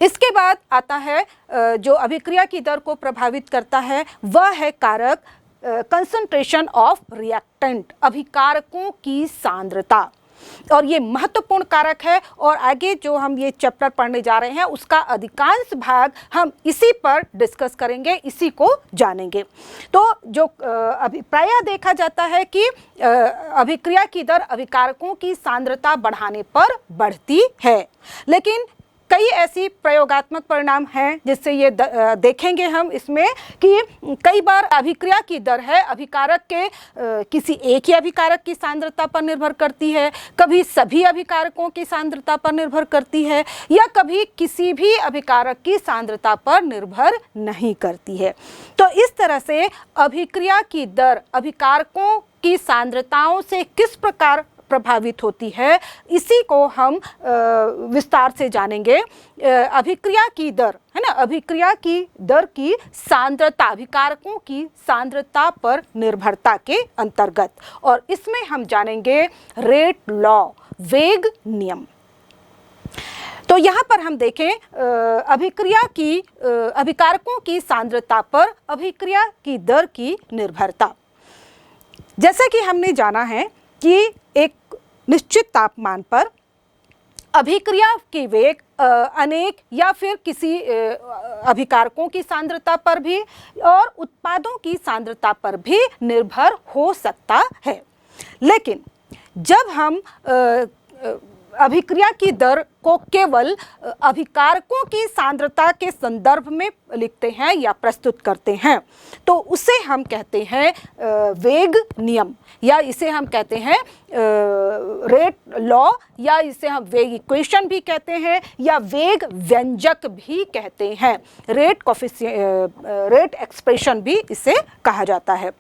इसके बाद आता है जो अभिक्रिया की दर को प्रभावित करता है वह है कारक कंसंट्रेशन ऑफ रिएक्टेंट, अभिकारकों की सांद्रता। और ये महत्वपूर्ण कारक है और आगे जो हम ये चैप्टर पढ़ने जा रहे हैं उसका अधिकांश भाग हम इसी पर डिस्कस करेंगे, इसी को जानेंगे। तो जो प्रायः देखा जाता है कि अभिक्रिया की दर अभिकारकों की सांद्रता बढ़ाने पर बढ़ती है, लेकिन कई ऐसी प्रयोगात्मक परिणाम हैं जिससे ये देखेंगे हम इसमें कि कई बार अभिक्रिया की दर है अभिकारक के किसी एक ही अभिकारक की सांद्रता पर निर्भर करती है, कभी सभी अभिकारकों की सांद्रता पर निर्भर करती है, या कभी किसी भी अभिकारक की सांद्रता पर निर्भर नहीं करती है। तो इस तरह से अभिक्रिया की दर अभिकारकों की सांद्रताओं से किस प्रकार प्रभावित होती है, इसी को हम विस्तार से जानेंगे। अभिक्रिया की दर है ना, अभिक्रिया की दर की सांद्रता अभिकारकों की सांद्रता पर निर्भरता के अंतर्गत, और इसमें हम जानेंगे रेट लॉ, वेग नियम। तो यहाँ पर हम देखें अभिक्रिया की अभिकारकों की सांद्रता पर अभिक्रिया की दर की निर्भरता। जैसा कि हमने जाना है कि एक निश्चित तापमान पर अभिक्रिया की वेग अनेक या फिर किसी अभिकारकों की सांद्रता पर भी और उत्पादों की सांद्रता पर भी निर्भर हो सकता है। लेकिन जब हम अभिक्रिया की दर को केवल अभिकारकों की सांद्रता के संदर्भ में लिखते हैं या प्रस्तुत करते हैं तो उसे हम कहते हैं वेग नियम, या इसे हम कहते हैं रेट लॉ, या इसे हम वेग इक्वेशन भी कहते हैं या वेग व्यंजक भी कहते हैं, रेट एक्सप्रेशन भी इसे कहा जाता है।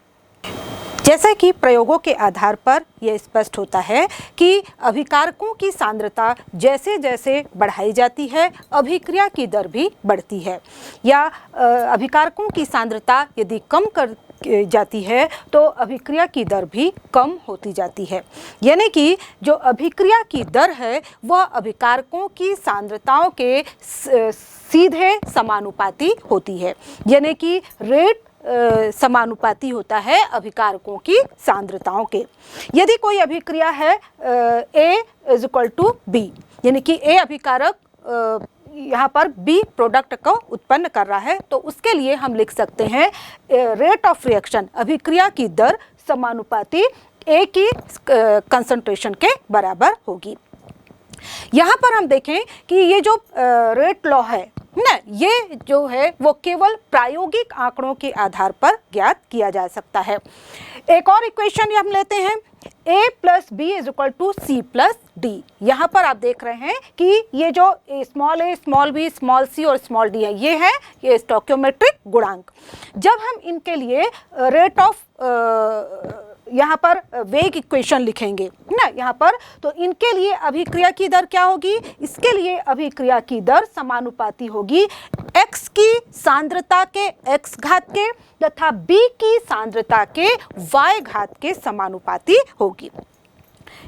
जैसा कि प्रयोगों के आधार पर यह स्पष्ट होता है कि अभिकारकों की सांद्रता जैसे जैसे बढ़ाई जाती है अभिक्रिया की दर भी बढ़ती है, या अभिकारकों की सांद्रता यदि कम कर जाती है तो अभिक्रिया की दर भी कम होती जाती है। यानी कि जो अभिक्रिया की दर है वह अभिकारकों की सांद्रताओं के सीधे समानुपाती होती है, यानी कि रेट समानुपाती होता है अभिकारकों की सांद्रताओं के। यदि कोई अभिक्रिया है A = B, यानी कि A अभिकारक यहाँ पर B प्रोडक्ट को उत्पन्न कर रहा है, तो उसके लिए हम लिख सकते हैं रेट ऑफ रिएक्शन अभिक्रिया की दर समानुपाती A की कंसंट्रेशन के बराबर होगी। यहाँ पर हम देखें कि ये जो रेट लॉ है ना, ये जो है वो केवल प्रायोगिक आंकड़ों के आधार पर ज्ञात किया जा सकता है। एक और इक्वेशन हम लेते हैं A + B = C + D। यहाँ पर आप देख रहे हैं कि ये जो small a, small b, small c और स्मॉल d है, ये है ये स्टोइकियोमेट्रिक गुणांक। जब हम इनके लिए रेट ऑफ यहाँ पर वेग इक्वेशन लिखेंगे ना यहाँ पर, तो इनके लिए अभिक्रिया की दर क्या होगी? इसके लिए अभिक्रिया की दर समानुपाती होगी x की सांद्रता के x घात के तथा b की सांद्रता के y घात के समानुपाती होगी।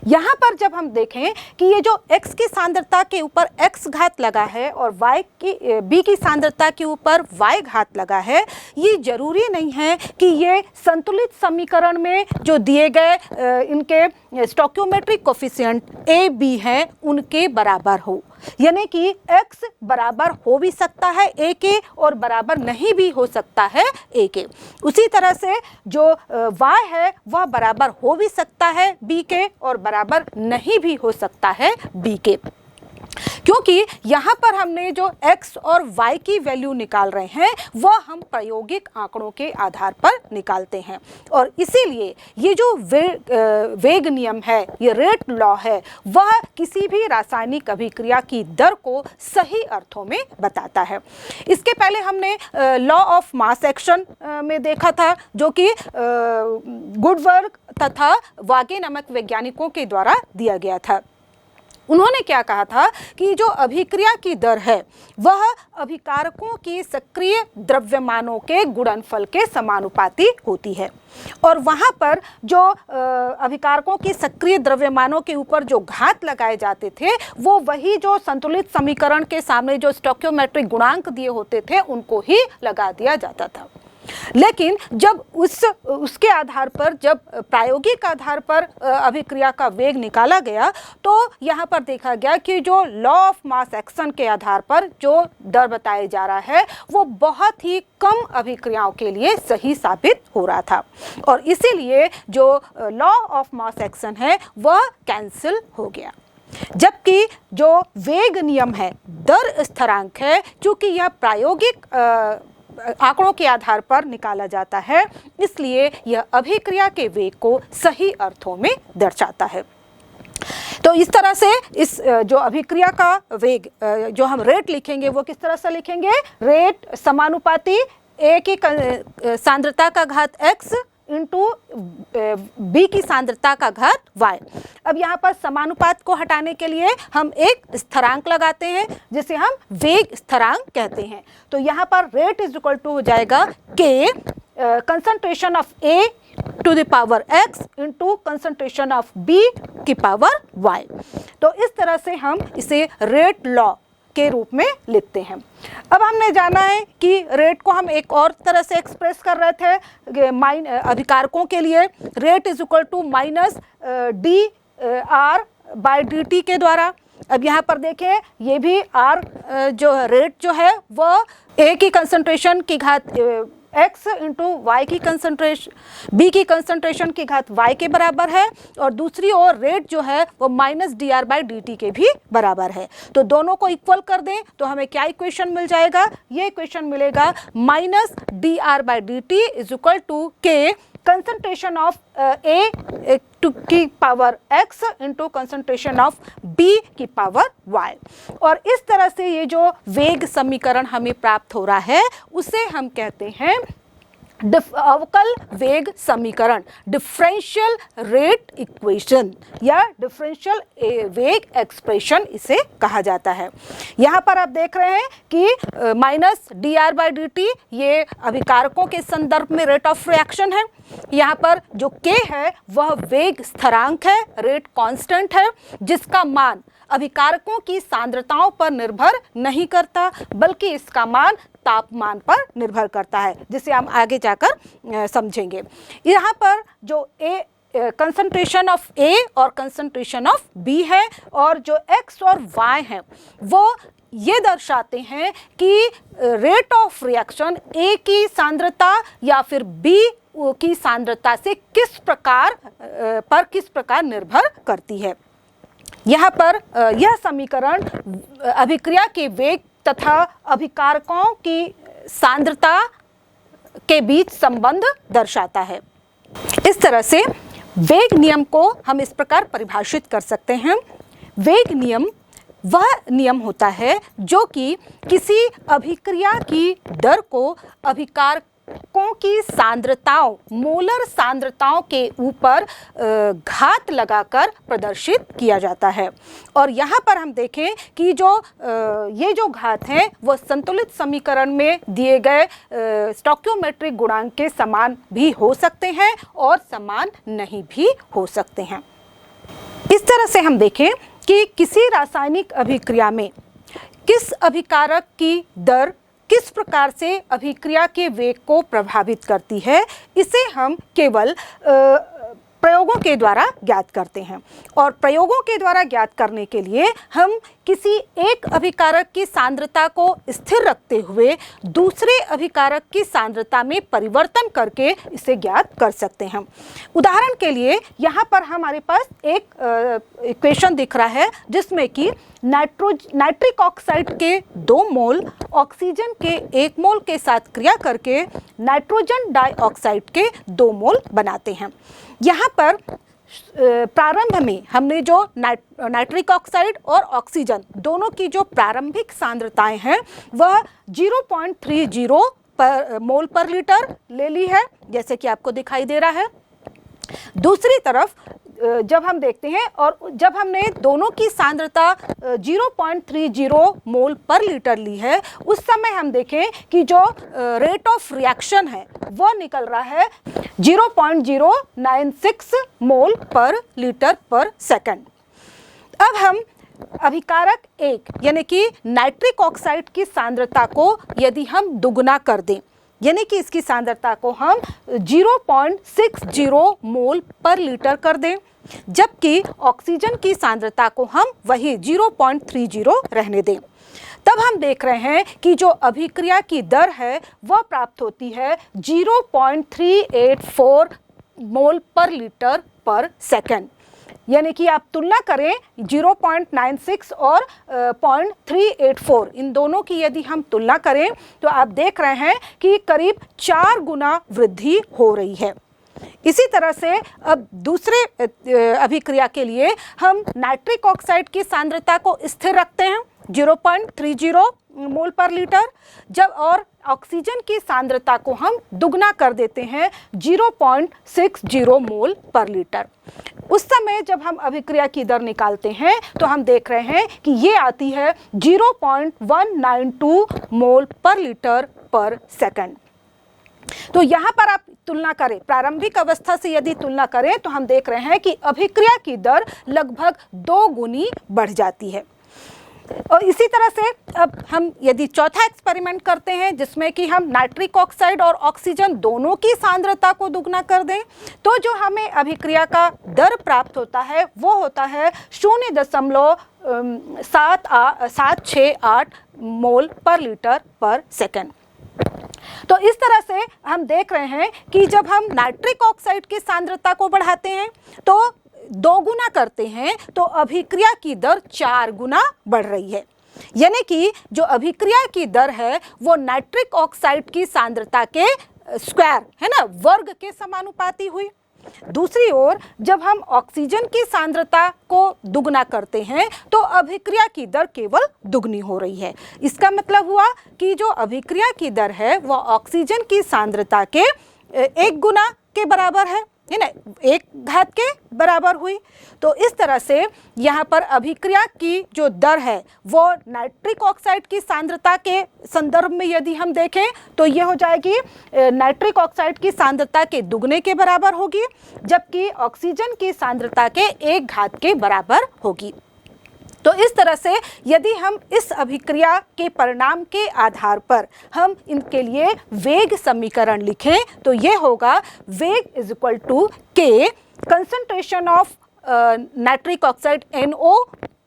यहाँ पर जब हम देखें कि ये जो x की सांद्रता के ऊपर x घात लगा है और b की सांद्रता के ऊपर y घात लगा है, ये जरूरी नहीं है कि ये संतुलित समीकरण में जो दिए गए इनके स्टोइकियोमेट्रिक कोफिशिएंट a b हैं उनके बराबर हो, यानी कि x बराबर हो भी सकता है a के और बराबर नहीं भी हो सकता है a के। उसी तरह से जो y है वह बराबर हो भी सकता है b के और बराबर नहीं भी हो सकता है b के, क्योंकि यहाँ पर हमने जो x और y की वैल्यू निकाल रहे हैं वह हम प्रायोगिक आंकड़ों के आधार पर निकालते हैं, और इसीलिए ये जो वेग नियम है, ये रेट लॉ है, वह किसी भी रासायनिक अभिक्रिया की दर को सही अर्थों में बताता है। इसके पहले हमने लॉ ऑफ मास एक्शन में देखा था, जो कि गुडवर्ग तथा वागे नामक वैज्ञानिकों के द्वारा दिया गया था। उन्होंने क्या कहा था कि जो अभिक्रिया की दर है वह अभिकारकों की सक्रिय द्रव्यमानों के गुणनफल के समानुपाती होती है, और वहाँ पर जो अभिकारकों की सक्रिय द्रव्यमानों के ऊपर जो घात लगाए जाते थे वो वही जो संतुलित समीकरण के सामने जो स्टोइकियोमेट्रिक गुणांक दिए होते थे उनको ही लगा दिया जाता था। लेकिन जब उसके आधार पर, जब प्रायोगिक आधार पर अभिक्रिया का वेग निकाला गया तो यहाँ पर देखा गया कि जो लॉ ऑफ मास एक्शन के आधार पर जो दर बताया जा रहा है वो बहुत ही कम अभिक्रियाओं के लिए सही साबित हो रहा था, और इसीलिए जो लॉ ऑफ मास एक्शन है वह कैंसिल हो गया। जबकि जो वेग नियम है, दर स्थिरांक है, क्योंकि यह प्रायोगिक आंकड़ों के आधार पर निकाला जाता है, इसलिए यह अभिक्रिया के वेग को सही अर्थों में दर्शाता है। तो इस तरह से इस जो अभिक्रिया का वेग जो हम रेट लिखेंगे वो किस तरह से लिखेंगे? रेट समानुपाती ए की सांद्रता का घात x इंटू बी की सांद्रता का घात y। अब यहाँ पर समानुपात को हटाने के लिए हम एक स्थिरांक लगाते हैं जिसे हम वेग स्थिरांक कहते हैं। तो यहाँ पर रेट इज इक्वल टू हो जाएगा k concentration of A to the power x into concentration of B की पावर y। तो इस तरह से हम इसे रेट लॉ के रूप में लिखते हैं। अब हमने जाना है कि रेट को हम एक और तरह से एक्सप्रेस कर रहे थे अभिकारकों के लिए, rate is equal to minus D R by D T के द्वारा। अब यहाँ पर देखें ये भी आर जो रेट जो है वह ए की कंसंट्रेशन की घात x इंटू वाई की कंसंट्रेशन, बी की कंसंट्रेशन की घात y के बराबर है, और दूसरी ओर रेट जो है वो minus D R by D T के भी बराबर है। तो दोनों को इक्वल कर दें तो हमें क्या इक्वेशन मिल जाएगा? ये इक्वेशन मिलेगा minus D R by D T is equal to K concentration of A to की power x into concentration of b की पावर y। और इस तरह से ये जो वेग समीकरण हमें प्राप्त हो रहा है उसे हम कहते हैं अवकल वेग समीकरण, डिफरेंशियल रेट इक्वेशन या डिफरेंशियल वेग एक्सप्रेशन इसे कहा जाता है। यहाँ पर आप देख रहे हैं कि minus D R by D T ये अभिकारकों के संदर्भ में रेट ऑफ रिएक्शन है। यहाँ पर जो k है वह वेग स्थिरांक है, रेट कांस्टेंट है, जिसका मान अभिकारकों की सांद्रताओं पर निर्भर नहीं करता बल्कि इसका मान तापमान पर निर्भर करता है, जिसे हम आगे जाकर समझेंगे। यहाँ पर जो कंसंट्रेशन ऑफ ए और कंसंट्रेशन ऑफ बी है और जो एक्स और वाई हैं वो ये दर्शाते हैं कि रेट ऑफ रिएक्शन ए की सांद्रता या फिर बी की सांद्रता से किस प्रकार निर्भर करती है। यहाँ पर यह समीकरण अभिक्रिया के वेग तथा अभिकारकों की सांद्रता के बीच संबंध दर्शाता है। इस तरह से वेग नियम को हम इस प्रकार परिभाषित कर सकते हैं। वेग नियम वह नियम होता है जो कि किसी अभिक्रिया की दर को अभिकारकों की सांद्रताओं, मोलर सांद्रताओं के ऊपर घात लगाकर प्रदर्शित किया जाता है। और यहाँ पर हम देखें कि जो ये जो घात हैं वो संतुलित समीकरण में दिए गए स्टोइकियोमेट्रिक गुणांक के समान भी हो सकते हैं और समान नहीं भी हो सकते हैं। इस तरह से हम देखें कि किसी रासायनिक अभिक्रिया में किस अभिकारक की दर किस प्रकार से अभिक्रिया के वेग को प्रभावित करती है, इसे हम केवल प्रयोगों के द्वारा ज्ञात करते हैं। और प्रयोगों के द्वारा ज्ञात करने के लिए हम किसी एक अभिकारक की सांद्रता को स्थिर रखते हुए दूसरे अभिकारक की सांद्रता में परिवर्तन करके इसे ज्ञात कर सकते हैं। उदाहरण के लिए यहाँ पर हमारे पास एक इक्वेशन दिख रहा है जिसमें कि नाइट्रिक ऑक्साइड के 2 मोल ऑक्सीजन के 1 मोल के साथ क्रिया करके नाइट्रोजन डाइऑक्साइड के 2 मोल बनाते हैं। यहाँ पर प्रारंभ में हमने जो नाइट्रिक ऑक्साइड और ऑक्सीजन दोनों की जो प्रारंभिक सांद्रताएं हैं वह 0.30 पर मोल पर लीटर ले ली है, जैसे कि आपको दिखाई दे रहा है। दूसरी तरफ जब हम देखते हैं और जब हमने दोनों की सांद्रता 0.30 मोल पर लीटर ली है, उस समय हम देखें कि जो रेट ऑफ रिएक्शन है वो निकल रहा है 0.096 मोल पर लीटर पर सेकंड। अब हम अभिकारक 1 यानी कि नाइट्रिक ऑक्साइड की सांद्रता को यदि हम दुगना कर दें, यानी कि इसकी सांद्रता को हम 0.60 मोल पर लीटर कर दें, जबकि ऑक्सीजन की सांद्रता को हम वही 0.30 रहने दें, तब हम देख रहे हैं कि जो अभिक्रिया की दर है वह प्राप्त होती है 0.384 मोल पर लीटर पर सेकंड। यानी कि आप तुलना करें 0.96 और 0.384, इन दोनों की यदि हम तुलना करें तो आप देख रहे हैं कि करीब 4 गुना वृद्धि हो रही है। इसी तरह से अब दूसरे अभिक्रिया के लिए हम नाइट्रिक ऑक्साइड की सांद्रता को स्थिर रखते हैं 0.30 मोल पर लीटर, जब और ऑक्सीजन की सांद्रता को हम दुगना कर देते हैं 0.60 मोल पर लीटर। उस समय जब हम अभिक्रिया की दर निकालते हैं तो हम देख रहे हैं कि ये आती है 0.192 मोल पर लीटर पर सेकंड। तो यहाँ पर आप तुलना करें, प्रारंभिक अवस्था से यदि तुलना करें तो हम देख रहे हैं कि अभिक्रिया की दर लगभग 2 गुनी बढ़ जाती है। और इसी तरह से अब हम यदि चौथा एक्सपेरिमेंट करते हैं जिसमें कि हम नाइट्रिक ऑक्साइड और ऑक्सीजन दोनों की सांद्रता को दुगना कर दें, तो जो हमें अभिक्रिया का दर प्राप्त होता है वो होता है 0.768 मोल पर लीटर पर सेकंड। तो इस तरह से हम देख रहे हैं कि जब हम नाइट्रिक ऑक्साइड की सांद्रता को बढ़ाते हैं तो 2 गुना करते हैं तो अभिक्रिया की दर 4 गुना बढ़ रही है। यानी कि जो अभिक्रिया की दर है वो नाइट्रिक ऑक्साइड की सांद्रता के स्क्वायर है ना, वर्ग के समानुपाती हुई। दूसरी ओर जब हम ऑक्सीजन की सांद्रता को दुगना करते हैं तो अभिक्रिया की दर केवल दुगनी हो रही है। इसका मतलब हुआ कि जो अभिक्रिया की दर है वह ऑक्सीजन की सांद्रता के 1 गुना के बराबर है ना, 1 घात के बराबर हुई। तो इस तरह से यहाँ पर अभिक्रिया की जो दर है वो नाइट्रिक ऑक्साइड की सांद्रता के संदर्भ में यदि हम देखें तो ये हो जाएगी नाइट्रिक ऑक्साइड की सांद्रता के दुगने के बराबर होगी, जबकि ऑक्सीजन की सांद्रता के 1 घात के बराबर होगी। तो इस तरह से यदि हम इस अभिक्रिया के परिणाम के आधार पर हम इनके लिए वेग समीकरण लिखें तो ये होगा वेग is equal to K concentration of nitric oxide NO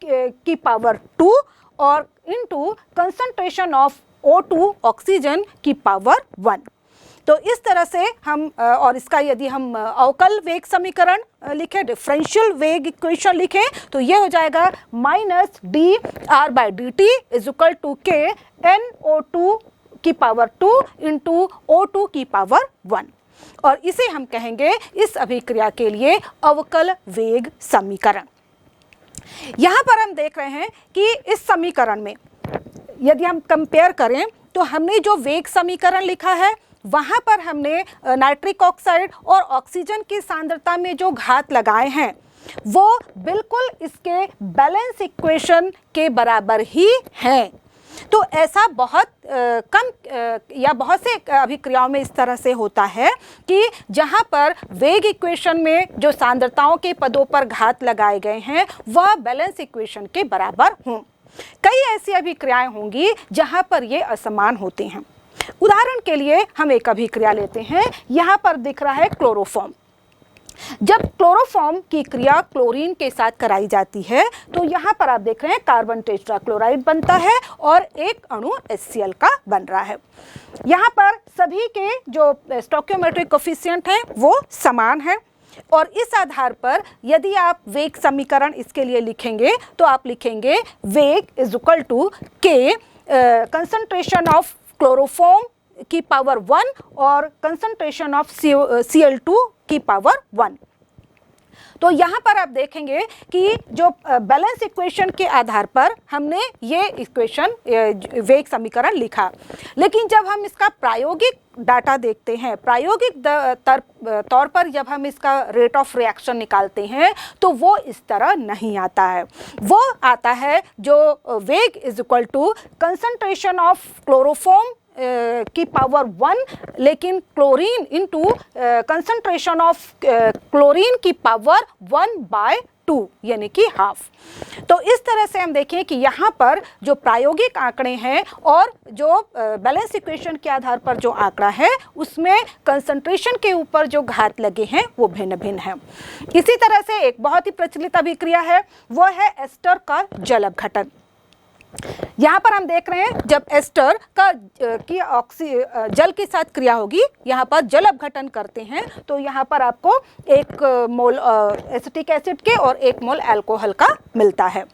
की पावर 2 और into concentration of O2 oxygen की पावर 1। तो इस तरह से हम और इसका यदि हम अवकल वेग समीकरण लिखें, डिफरेंशियल वेग इक्वेशन लिखें तो ये हो जाएगा -dr/dt इज इक्वल टू के NO2 की पावर 2 इंटू O2 की पावर 1। और इसे हम कहेंगे इस अभिक्रिया के लिए अवकल वेग समीकरण। यहाँ पर हम देख रहे हैं कि इस समीकरण में यदि हम कंपेयर करें तो हमने जो वेग समीकरण लिखा है वहाँ पर हमने नाइट्रिक ऑक्साइड और ऑक्सीजन की सांद्रता में जो घात लगाए हैं वो बिल्कुल इसके बैलेंस इक्वेशन के बराबर ही हैं। तो ऐसा बहुत कम या बहुत से अभिक्रियाओं में इस तरह से होता है कि जहाँ पर वेग इक्वेशन में जो सांद्रताओं के पदों पर घात लगाए गए हैं वह बैलेंस इक्वेशन के बराबर हों। कई ऐसी अभिक्रियाएं होंगी जहाँ पर ये असमान होते हैं। उदाहरण के लिए हम एक अभिक्रिया लेते हैं, यहाँ पर दिख रहा है क्लोरोफॉर्म। जब क्लोरोफॉर्म की क्रिया क्लोरीन के साथ कराई जाती है तो यहाँ पर आप देख रहे हैं कार्बन टेट्राक्लोराइड बनता है और एक अणु HCl का बन रहा है। यहाँ पर सभी के जो स्टोइकियोमेट्रिक कोफिशिएंट हैं वो समान है और इस आधार पर यदि आप वेग समीकरण इसके लिए लिखेंगे तो आप लिखेंगे वेग is equal to K concentration of chloroform की पावर 1 और कंसंट्रेशन ऑफ Cl2 की पावर 1। तो यहाँ पर आप देखेंगे कि जो बैलेंस इक्वेशन के आधार पर हमने ये इक्वेशन वेग समीकरण लिखा, लेकिन जब हम इसका प्रायोगिक डाटा देखते हैं, प्रायोगिक तौर पर जब हम इसका रेट ऑफ रिएक्शन निकालते हैं तो वो इस तरह नहीं आता है। वो आता है जो वेग is equal to concentration of chloroform की पावर 1, लेकिन chlorine into concentration of chlorine की पावर 1/2 यानी कि हाफ। तो इस तरह से हम देखें कि यहाँ पर जो प्रायोगिक आंकड़े हैं और जो बैलेंस इक्वेशन के आधार पर जो आंकड़ा है उसमें कंसंट्रेशन के ऊपर जो घात लगे हैं वो भिन्न भिन्न है। इसी तरह से एक बहुत ही प्रचलित अभिक्रिया है, वो है एस्टर का जल अपघटन। यहाँ पर हम देख रहे हैं जब एस्टर का की जल के साथ क्रिया होगी, यहाँ पर जल अपघटन करते हैं तो यहाँ पर आपको 1 मोल एसिटिक एसिड के और 1 मोल अल्कोहल का मिलता है।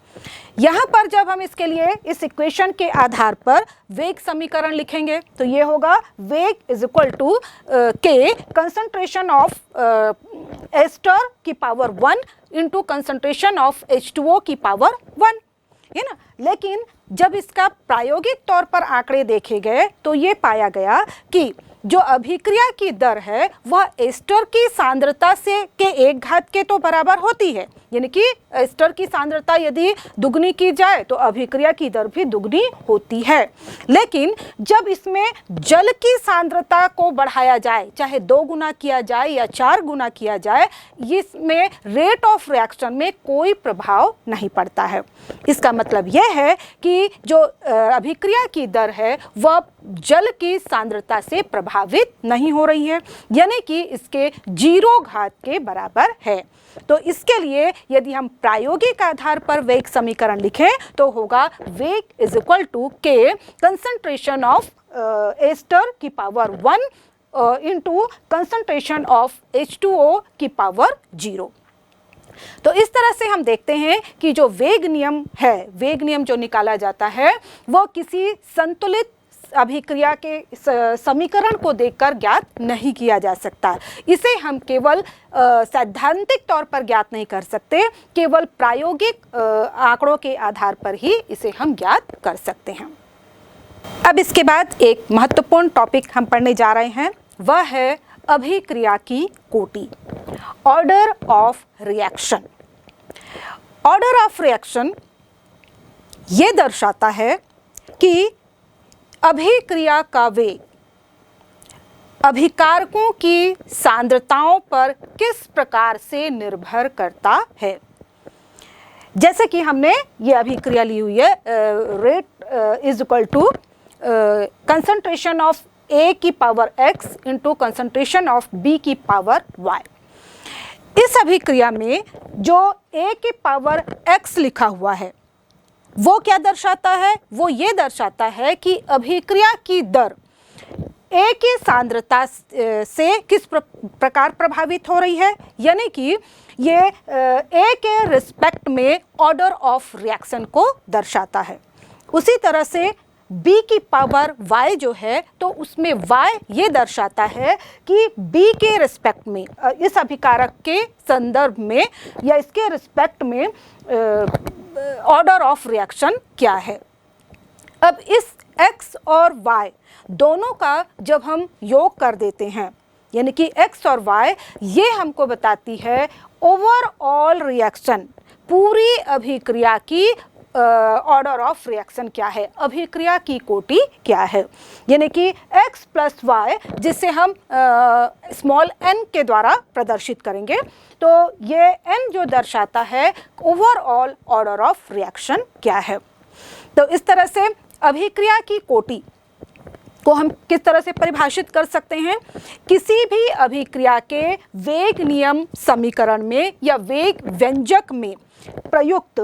यहाँ पर जब हम इसके लिए इस इक्वेशन के आधार पर वेग समीकरण लिखेंगे तो ये होगा वेग is equal to K concentration of ester की power 1 into concentration of H2O की पावर 1, है ना। लेकिन जब इसका प्रायोगिक तौर पर आंकड़े देखे गए तो ये पाया गया कि जो अभिक्रिया की दर है वह एस्टर की सांद्रता से के 1 घात के तो बराबर होती है, यानी कि एस्टर की सांद्रता यदि दुगनी की जाए तो अभिक्रिया की दर भी दुगनी होती है। लेकिन जब इसमें जल की सांद्रता को बढ़ाया जाए, चाहे 2 गुना किया जाए या 4 गुना किया जाए, इसमें रेट ऑफ रिएक्शन में कोई प्रभाव नहीं पड़ता है। इसका मतलब यह है कि जो अभिक्रिया की दर है वह जल की सांद्रता से प्रभावित नहीं हो रही है, यानी कि इसके 0 घात के बराबर है। तो इसके लिए यदि हम प्रायोगिक आधार पर वेग समीकरण लिखें तो होगा वेग is equal to K concentration of ester की power 1 into concentration of H2O की पावर 0। तो इस तरह से हम देखते हैं कि जो वेग नियम है, वेग नियम जो निकाला जाता है वो किसी संतुलित अभिक्रिया के समीकरण को देखकर ज्ञात नहीं किया जा सकता। इसे हम केवल सैद्धांतिक तौर पर ज्ञात नहीं कर सकते, केवल प्रायोगिक आंकड़ों के आधार पर ही इसे हम ज्ञात कर सकते हैं। अब इसके बाद एक महत्वपूर्ण टॉपिक हम पढ़ने जा रहे हैं, वह है अभिक्रिया की कोटि, order of reaction. Order of reaction ये दर्शाता है कि अभिक्रिया का वेग अभिकारकों की सांद्रताओं पर किस प्रकार से निर्भर करता है। जैसे कि हमने ये अभिक्रिया ली हुई है, rate is equal to concentration of A की power x into concentration of B की पावर y। इस अभिक्रिया में जो A की पावर x लिखा हुआ है वो क्या दर्शाता है, वो ये दर्शाता है कि अभिक्रिया की दर A की सांद्रता से किस प्रकार प्रभावित हो रही है, यानी कि ये A के रिस्पेक्ट में ऑर्डर ऑफ रिएक्शन को दर्शाता है। उसी तरह से B की पावर y जो है तो उसमें y ये दर्शाता है कि B के रिस्पेक्ट में, इस अभिकारक के संदर्भ में या इसके रिस्पेक्ट में ऑर्डर ऑफ रिएक्शन क्या है। अब इस x और y दोनों का जब हम योग कर देते हैं, यानी कि x और y, ये हमको बताती है ओवरऑल रिएक्शन, पूरी अभिक्रिया की ऑर्डर ऑफ रिएक्शन क्या है, अभिक्रिया की कोटि क्या है। यानी कि x प्लस वाई जिसे हम स्मॉल n के द्वारा प्रदर्शित करेंगे, तो ये n जो दर्शाता है ओवरऑल ऑर्डर ऑफ रिएक्शन क्या है। तो इस तरह से अभिक्रिया की कोटि को हम किस तरह से परिभाषित कर सकते हैं, किसी भी अभिक्रिया के वेग नियम समीकरण में या वेग व्यंजक में प्रयुक्त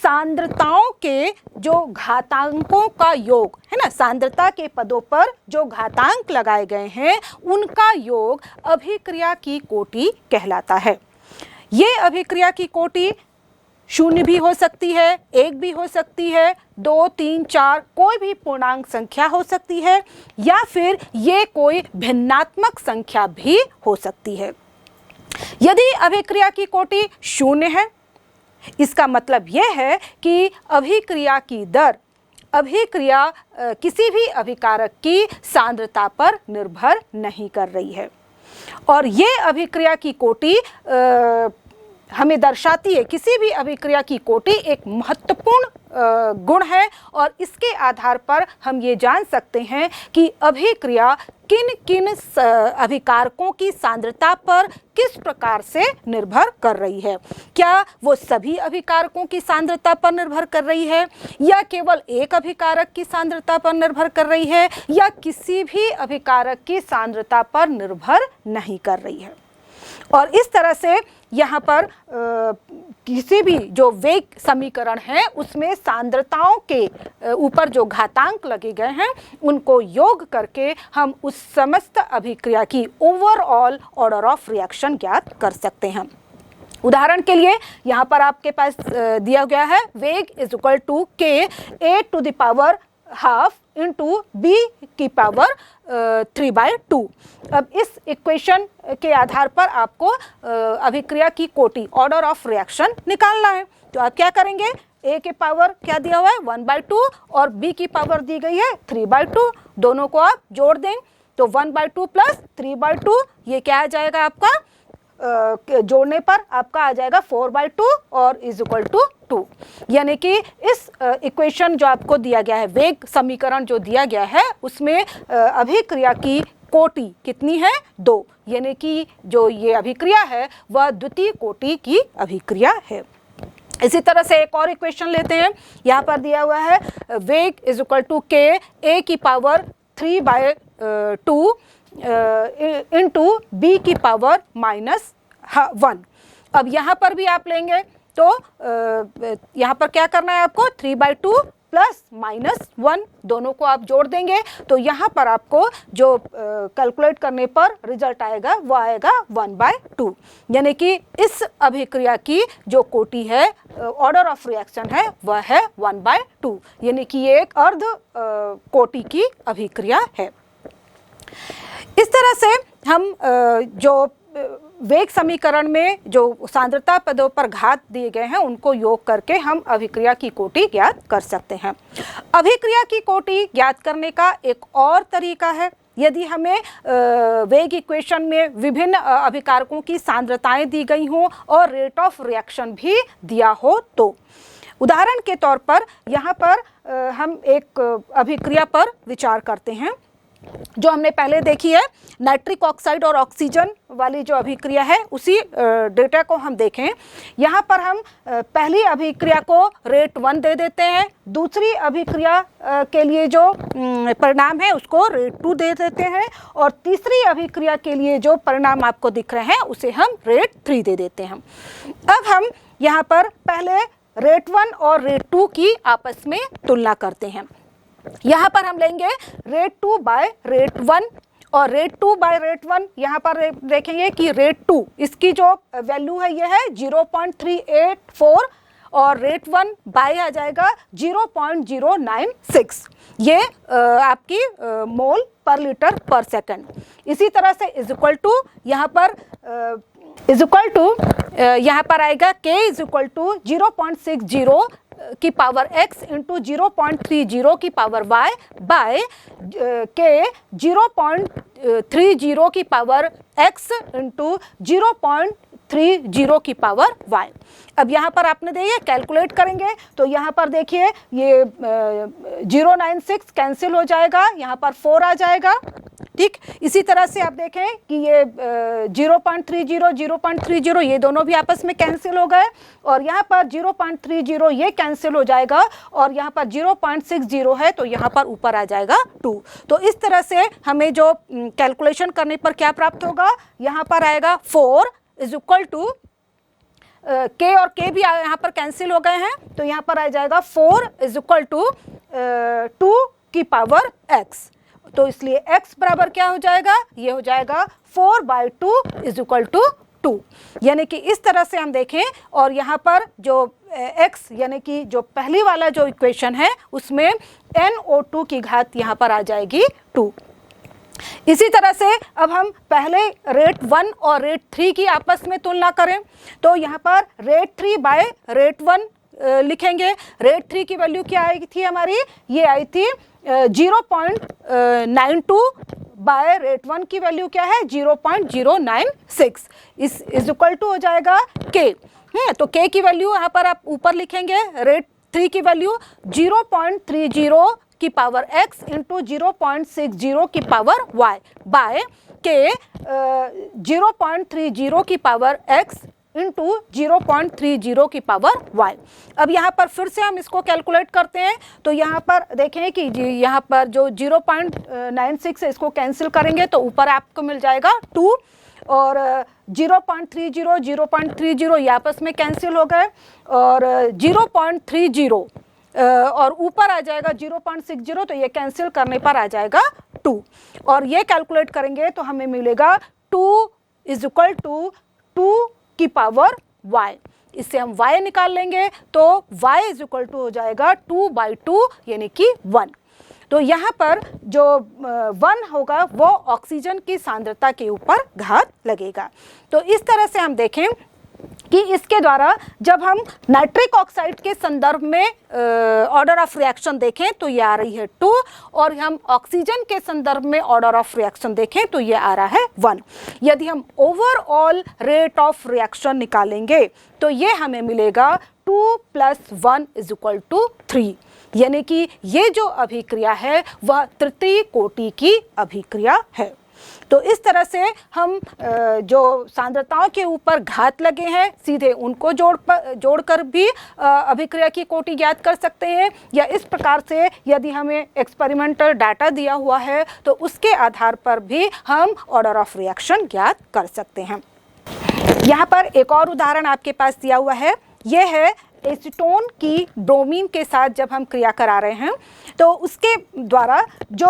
सांद्रताओं के जो घातांकों का योग है ना, सांद्रता के पदों पर जो घातांक लगाए गए हैं उनका योग अभिक्रिया की कोटि कहलाता है। ये अभिक्रिया की कोटि 0 भी हो सकती है, 1 भी हो सकती है, 2, 3, 4 कोई भी पूर्णांक संख्या हो सकती है, या फिर ये कोई भिन्नात्मक संख्या भी हो सकती है। यदि अभिक्रिया की कोटि शून्य है, इसका मतलब यह है कि अभिक्रिया की दर अभिक्रिया किसी भी अभिकारक की सांद्रता पर निर्भर नहीं कर रही है। और ये अभिक्रिया की कोटि हमें दर्शाती है, किसी भी अभिक्रिया की कोटि एक महत्वपूर्ण गुण है और इसके आधार पर हम ये जान सकते हैं कि अभिक्रिया किन किन अभिकारकों की सांद्रता पर किस प्रकार से निर्भर कर रही है। क्या वो सभी अभिकारकों की सांद्रता पर निर्भर कर रही है, या केवल एक अभिकारक की सांद्रता पर निर्भर कर रही है, या किसी भी अभिकारक की सांद्रता पर निर्भर नहीं कर रही है। और इस तरह से यहाँ पर किसी भी जो वेग समीकरण है उसमें सांद्रताओं के ऊपर जो घातांक लगे गए हैं उनको योग करके हम उस समस्त अभिक्रिया की ओवरऑल ऑर्डर ऑफ रिएक्शन ज्ञात कर सकते हैं। उदाहरण के लिए यहाँ पर आपके पास दिया गया है वेग is equal to K A to the power half into B की पावर 3/2। अब इस इक्वेशन के आधार पर आपको अभिक्रिया की कोटि ऑर्डर ऑफ रिएक्शन निकालना है। तो आप क्या करेंगे, ए के पावर क्या दिया हुआ है 1/2 और बी की पावर दी गई है 3/2, दोनों को आप जोड़ दें तो 1/2 प्लस 3/2 ये क्या आ जाएगा आपका जोड़ने पर आपका आ जाएगा 4/2 और इज इक्वल टू 2। यानी कि इस इक्वेशन जो आपको दिया गया है, वेग समीकरण जो दिया गया है उसमें अभिक्रिया की कोटि कितनी है 2, यानी कि जो ये अभिक्रिया है वह द्वितीय कोटि की अभिक्रिया है। इसी तरह से एक और इक्वेशन लेते हैं, यहाँ पर दिया हुआ है वेग इज इक्वल टू के ए की पावर 3/2 इंटू बी की पावर -1। अब यहाँ पर भी आप लेंगे तो यहाँ पर क्या करना है आपको 3/2 प्लस -1 दोनों को आप जोड़ देंगे तो यहाँ पर आपको जो कैलकुलेट करने पर रिजल्ट आएगा वो आएगा 1/2। यानी कि इस अभिक्रिया की जो कोटि है ऑर्डर ऑफ रिएक्शन है वह है 1/2, यानी कि ये एक अर्ध कोटि की अभिक्रिया है। इस तरह से हम जो वेग समीकरण में जो सांद्रता पदों पर घात दिए गए हैं उनको योग करके हम अभिक्रिया की कोटि ज्ञात कर सकते हैं। अभिक्रिया की कोटि ज्ञात करने का एक और तरीका है, यदि हमें वेग इक्वेशन में विभिन्न अभिकारकों की सांद्रताएं दी गई हों और रेट ऑफ रिएक्शन भी दिया हो तो। उदाहरण के तौर पर यहाँ पर हम एक अभिक्रिया पर विचार करते हैं जो हमने पहले देखी है, नाइट्रिक ऑक्साइड और ऑक्सीजन वाली जो अभिक्रिया है उसी डेटा को हम देखें। यहाँ पर हम पहली अभिक्रिया को रेट 1 दे देते हैं, दूसरी अभिक्रिया के लिए जो परिणाम है उसको रेट 2 दे देते हैं और तीसरी अभिक्रिया के लिए जो परिणाम आपको दिख रहे हैं उसे हम रेट 3 दे देते हैं। अब हम यहाँ पर पहले रेट 1 और रेट 2 की आपस में तुलना करते हैं। यहाँ पर हम लेंगे रेट 2 बाय रेट 1 और रेट 2 बाय रेट 1। यहाँ पर देखेंगे कि रेट 2 इसकी जो वैल्यू है ये है 0.384 और रेट 1 बाय आ जाएगा 0.096, ये आपकी मोल पर लीटर पर सेकंड। इसी तरह से इज इक्वल टू यहाँ पर यहाँ पर आएगा k इज इक्वल टू 0.60 की पावर x इंटू 0.30 की पावर y बाय के 0.30 की पावर x इंटू 0.30 की पावर y। अब यहाँ पर आपने देखिए कैलकुलेट करेंगे तो यहाँ पर देखिए ये 096 कैंसिल हो जाएगा, यहाँ पर 4 आ जाएगा। ठीक, इसी तरह से आप देखें कि ये 0.30 ये दोनों भी आपस में कैंसिल हो गए और यहाँ पर 0.30 ये कैंसिल हो जाएगा और यहाँ पर 0.60 है तो यहाँ पर ऊपर आ जाएगा 2। तो इस तरह से हमें जो कैलकुलेशन करने पर क्या प्राप्त होगा, यहाँ पर आएगा 4 इज इक्वल टू के और के भी यहाँ पर कैंसिल हो गए हैं तो यहाँ पर आ जाएगा 4 इज इक्वल टू 2 की पावर x। तो इसलिए x बराबर क्या हो जाएगा, ये हो जाएगा 4/2 इज इक्वल टू 2। यानी कि इस तरह से हम देखें और यहाँ पर जो x यानी कि जो पहली वाला जो इक्वेशन है उसमें NO2 की घात यहाँ पर आ जाएगी 2। इसी तरह से अब हम पहले रेट 1 और रेट 3 की आपस में तुलना करें तो यहाँ पर रेट 3 बाय रेट 1 लिखेंगे। रेट 3 की वैल्यू क्या आई थी हमारी, ये आई थी 0.92 बाय रेट 1 की वैल्यू क्या है 0.096, इस इक्वल टू हो जाएगा के। तो के की वैल्यू यहाँ पर आप ऊपर लिखेंगे, रेट 3 की वैल्यू 0.30 की पावर x इंटू 0.60 की पावर y बाय के 0.30 की पावर x इंटू 0.30 की पावर y। अब यहाँ पर फिर से हम इसको कैलकुलेट करते हैं तो यहाँ पर देखें कि यहाँ पर जो 0.96 है इसको कैंसिल करेंगे तो ऊपर आपको मिल जाएगा 2 और 0.30 ये आपस में कैंसिल हो गए और 0.30 और ऊपर आ जाएगा 0.60 तो ये कैंसिल करने पर आ जाएगा 2 और ये कैलकुलेट करेंगे तो हमें मिलेगा 2 इज इक्वल टू 2 की पावर y। इससे हम y निकाल लेंगे तो y इज इक्वल टू हो जाएगा 2/2 यानी कि 1। तो यहाँ पर जो 1 होगा वो ऑक्सीजन की सांद्रता के ऊपर घात लगेगा। तो इस तरह से हम देखें कि इसके द्वारा जब हम नाइट्रिक ऑक्साइड के संदर्भ में ऑर्डर ऑफ रिएक्शन देखें तो ये आ रही है 2 और हम ऑक्सीजन के संदर्भ में ऑर्डर ऑफ रिएक्शन देखें तो ये आ रहा है 1। यदि हम ओवरऑल रेट ऑफ रिएक्शन निकालेंगे तो ये हमें मिलेगा 2 + 1 = 3, यानी कि ये जो अभिक्रिया है वह तृतीय कोटि की अभिक्रिया है। तो इस तरह से हम जो सांद्रताओं के ऊपर घात लगे हैं सीधे उनको जोड़कर भी अभिक्रिया की कोटि ज्ञात कर सकते हैं, या इस प्रकार से यदि हमें एक्सपेरिमेंटल डाटा दिया हुआ है तो उसके आधार पर भी हम ऑर्डर ऑफ रिएक्शन ज्ञात कर सकते हैं। यहाँ पर एक और उदाहरण आपके पास दिया हुआ है, यह है एसीटोन की ब्रोमीन के साथ जब हम क्रिया करा रहे हैं तो उसके द्वारा जो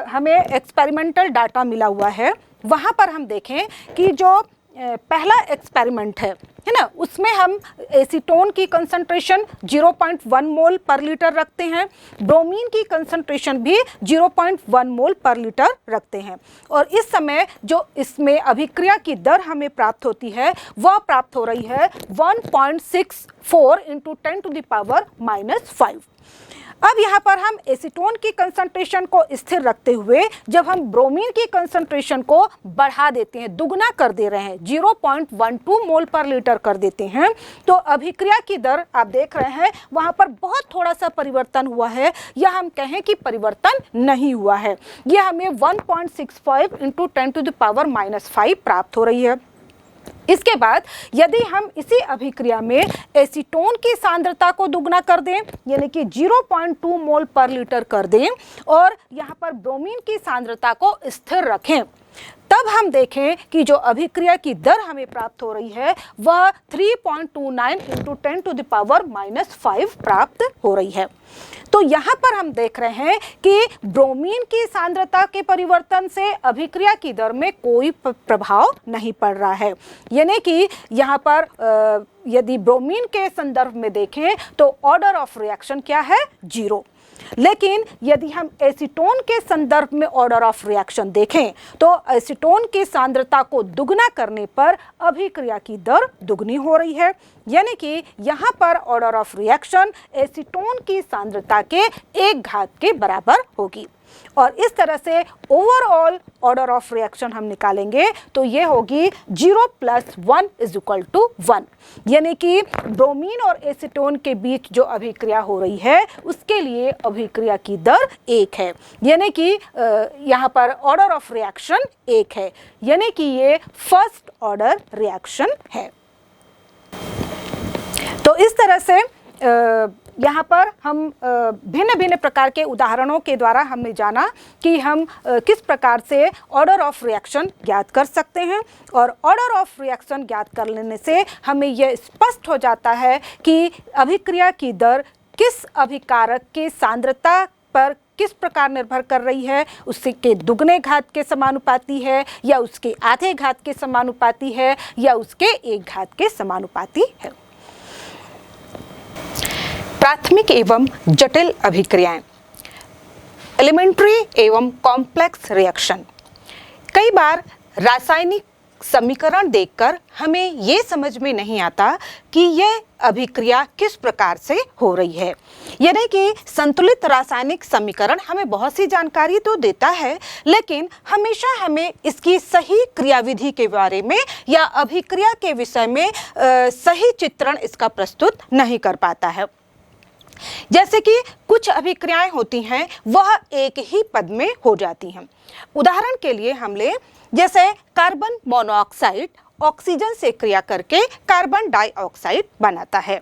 हमें एक्सपेरिमेंटल डाटा मिला हुआ है वहाँ पर हम देखें कि जो पहला एक्सपेरिमेंट है ना, उसमें हम एसीटोन की कंसंट्रेशन 0.1 मोल पर लीटर रखते हैं, ब्रोमीन की कंसंट्रेशन भी 0.1 मोल पर लीटर रखते हैं और इस समय जो इसमें अभिक्रिया की दर हमें प्राप्त होती है वह प्राप्त हो रही है 1.64 × 10⁻⁻5। अब यहाँ पर हम एसीटोन की कंसंट्रेशन को स्थिर रखते हुए जब हम ब्रोमीन की कंसंट्रेशन को बढ़ा देते हैं, दुगना कर दे रहे हैं, 0.12 मोल पर लीटर कर देते हैं, तो अभिक्रिया की दर आप देख रहे हैं वहाँ पर बहुत थोड़ा सा परिवर्तन हुआ है, या हम कहें कि परिवर्तन नहीं हुआ है। यह हमें 1.65 × 10⁻⁻5 प्राप्त हो रही है। इसके बाद यदि हम इसी अभिक्रिया में एसीटोन की सांद्रता को दुगना कर दें यानी कि 0.2 मोल पर लीटर कर दें और यहाँ पर ब्रोमीन की सांद्रता को स्थिर रखें, तब हम देखें कि जो अभिक्रिया की दर हमें प्राप्त हो रही है वह 3.29 × 10⁻⁻5 प्राप्त हो रही है। तो यहाँ पर हम देख रहे हैं कि ब्रोमीन की सांद्रता के परिवर्तन से अभिक्रिया की दर में कोई प्रभाव नहीं पड़ रहा है, यानी कि यहाँ पर यदि ब्रोमीन के संदर्भ में देखें तो ऑर्डर ऑफ रिएक्शन क्या है 0। लेकिन यदि हम एसीटोन के संदर्भ में ऑर्डर ऑफ रिएक्शन देखें तो एसीटोन की सांद्रता को दुगना करने पर अभिक्रिया की दर दुगनी हो रही है, यानी कि यहाँ पर ऑर्डर ऑफ रिएक्शन एसीटोन की सांद्रता के 1 घात के बराबर होगी। और इस तरह से ओवरऑल ऑर्डर ऑफ रिएक्शन हम निकालेंगे तो ये होगी 0 + 1 = 1, यानी कि ब्रोमीन और एसीटोन के बीच जो अभिक्रिया हो रही है उसके लिए अभिक्रिया की दर 1 है, यानी कि यहाँ पर ऑर्डर ऑफ रिएक्शन 1 है, यानी कि ये फर्स्ट ऑर्डर रिएक्शन है। तो इस तरह से यहाँ पर हम भिन्न भिन्न प्रकार के उदाहरणों के द्वारा हमने जाना कि हम किस प्रकार से ऑर्डर ऑफ रिएक्शन ज्ञात कर सकते हैं, और ऑर्डर ऑफ रिएक्शन ज्ञात कर लेने से हमें यह स्पष्ट हो जाता है कि अभिक्रिया की दर किस अभिकारक की सांद्रता पर किस प्रकार निर्भर कर रही है, उसके दुगने घात के समानुपाती है या उसके आधे घात के समानुपाती है या उसके 1 घात के समानुपाती है। प्राथमिक एवं जटिल अभिक्रियाएं। एलिमेंट्री एवं कॉम्प्लेक्स रिएक्शन। कई बार रासायनिक समीकरण देखकर हमें ये समझ में नहीं आता कि यह अभिक्रिया किस प्रकार से हो रही है। यानी कि संतुलित रासायनिक समीकरण हमें बहुत सी जानकारी तो देता है, लेकिन हमेशा हमें इसकी सही क्रियाविधि के बारे में या अभिक्रिया के विषय में सही चित्रण इसका प्रस्तुत नहीं कर पाता है। जैसे कि कुछ अभिक्रियाएं होती हैं वह एक ही पद में हो जाती हैं। उदाहरण के लिए हम ले, जैसे कार्बन मोनोऑक्साइड ऑक्सीजन से क्रिया करके कार्बन डाइऑक्साइड बनाता है।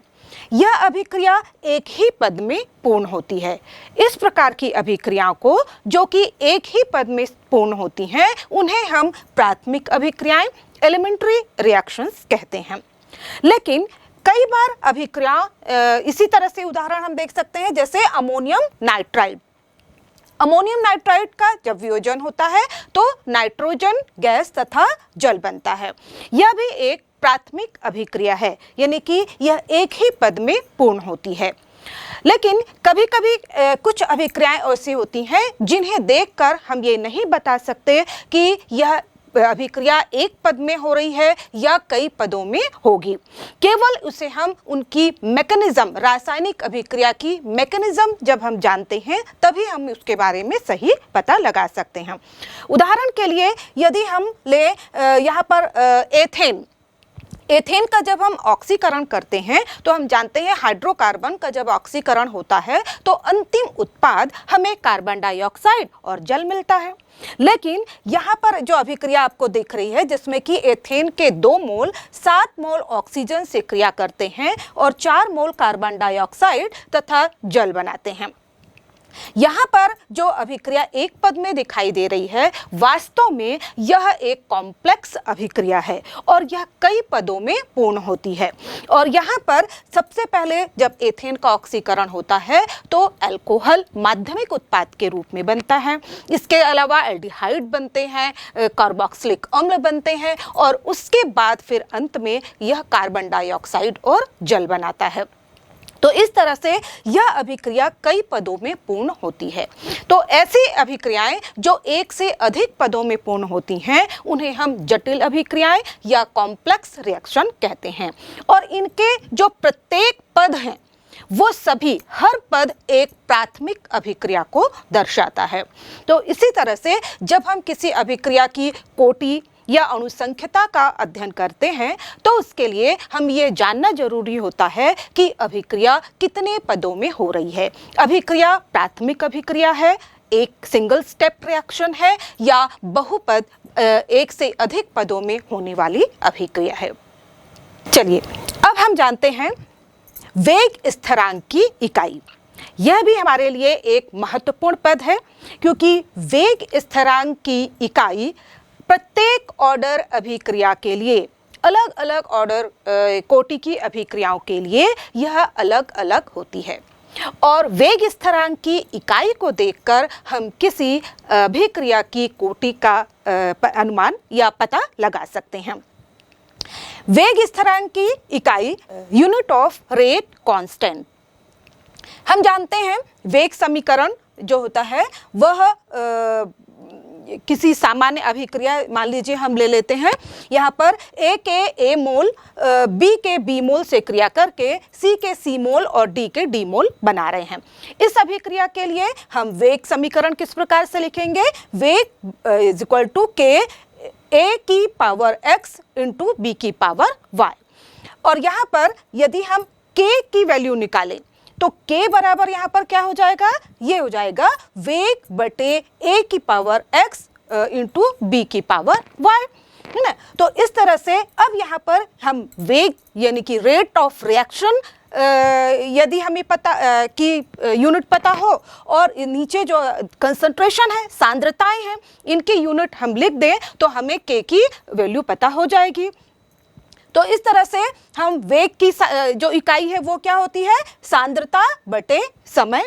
यह अभिक्रिया एक ही पद में पूर्ण होती है। इस प्रकार की अभिक्रियाओं को जो कि एक ही पद में पूर्ण होती हैं उन्हें हम प्राथमिक अभिक्रियाएं एलिमेंट्री रिएक्शंस कहते हैं। लेकिन कई बार अभिक्रिया इसी तरह से उदाहरण हम देख सकते हैं, जैसे अमोनियम नाइट्राइड। अमोनियम नाइट्राइड का जब वियोजन होता है तो नाइट्रोजन गैस तथा जल बनता है। यह भी एक प्राथमिक अभिक्रिया है, यानी कि यह एक ही पद में पूर्ण होती है। लेकिन कभी कभी कुछ अभिक्रियाएं ऐसी होती हैं जिन्हें देखकर हम ये नहीं बता सकते कि यह अभिक्रिया एक पद में हो रही है या कई पदों में होगी। केवल उसे हम उनकी मैकेनिज्म, रासायनिक अभिक्रिया की मैकेनिज्म जब हम जानते हैं तभी हम उसके बारे में सही पता लगा सकते हैं। उदाहरण के लिए यदि हम ले यहाँ पर एथेन का जब हम ऑक्सीकरण करते हैं तो हम जानते हैं हाइड्रोकार्बन का जब ऑक्सीकरण होता है तो अंतिम उत्पाद हमें कार्बन डाइऑक्साइड और जल मिलता है। लेकिन यहाँ पर जो अभिक्रिया आपको दिख रही है जिसमें कि एथेन के 2 मोल 7 मोल ऑक्सीजन से क्रिया करते हैं और 4 मोल कार्बन डाइऑक्साइड तथा जल बनाते हैं। यहाँ पर जो अभिक्रिया एक पद में दिखाई दे रही है वास्तव में यह एक कॉम्प्लेक्स अभिक्रिया है और यह कई पदों में पूर्ण होती है। और यहाँ पर सबसे पहले जब एथेन का ऑक्सीकरण होता है तो अल्कोहल माध्यमिक उत्पाद के रूप में बनता है। इसके अलावा एल्डिहाइड बनते हैं, कार्बोक्सिलिक अम्ल बनते हैं और उसके बाद फिर अंत में यह कार्बन डाइऑक्साइड और जल बनाता है। तो इस तरह से यह अभिक्रिया कई पदों में पूर्ण होती है। तो ऐसी अभिक्रियाएं जो एक से अधिक पदों में पूर्ण होती हैं उन्हें हम जटिल अभिक्रियाएं या कॉम्प्लेक्स रिएक्शन कहते हैं। और इनके जो प्रत्येक पद हैं वो सभी, हर पद एक प्राथमिक अभिक्रिया को दर्शाता है। तो इसी तरह से जब हम किसी अभिक्रिया की कोटि या अणुसंख्यता का अध्ययन करते हैं तो उसके लिए हम ये जानना जरूरी होता है कि अभिक्रिया कितने पदों में हो रही है। अभिक्रिया प्राथमिक अभिक्रिया है, एक सिंगल स्टेप रिएक्शन है या बहुपद एक से अधिक पदों में होने वाली अभिक्रिया है। चलिए अब हम जानते हैं वेग स्थिरांक की इकाई। यह भी हमारे लिए एक महत्वपूर्ण पद है क्योंकि वेग स्थिरांक की इकाई प्रत्येक ऑर्डर अभिक्रिया के लिए, अलग अलग ऑर्डर कोटि की अभिक्रियाओं के लिए यह अलग अलग होती है। और वेग स्थिरांक की इकाई को देखकर हम किसी अभिक्रिया की कोटि का अनुमान या पता लगा सकते हैं। वेग स्थिरांक की इकाई यूनिट ऑफ रेट कांस्टेंट। हम जानते हैं वेग समीकरण जो होता है वह किसी सामान्य अभिक्रिया, मान लीजिए हम ले लेते हैं यहाँ पर A के A मोल B के B मोल से क्रिया करके C के C मोल और D के D मोल बना रहे हैं। इस अभिक्रिया के लिए हम वेग समीकरण किस प्रकार से लिखेंगे? वेग is equal to K A की पावर X इंटू B की पावर Y। और यहाँ पर यदि हम K की वैल्यू निकालें तो K बराबर यहाँ पर क्या हो जाएगा? ये हो जाएगा वेग बटे A की पावर X इंटू B की पावर Y, है ना। तो इस तरह से अब यहाँ पर हम वेग यानी कि रेट ऑफ रिएक्शन यदि हमें पता कि यूनिट पता हो और नीचे जो कंसंट्रेशन है, सांद्रताएं हैं, इनके यूनिट हम लिख दें तो हमें K की वैल्यू पता हो जाएगी। तो इस तरह से हम वेग की जो इकाई है वो क्या होती है? सांद्रता बटे समय।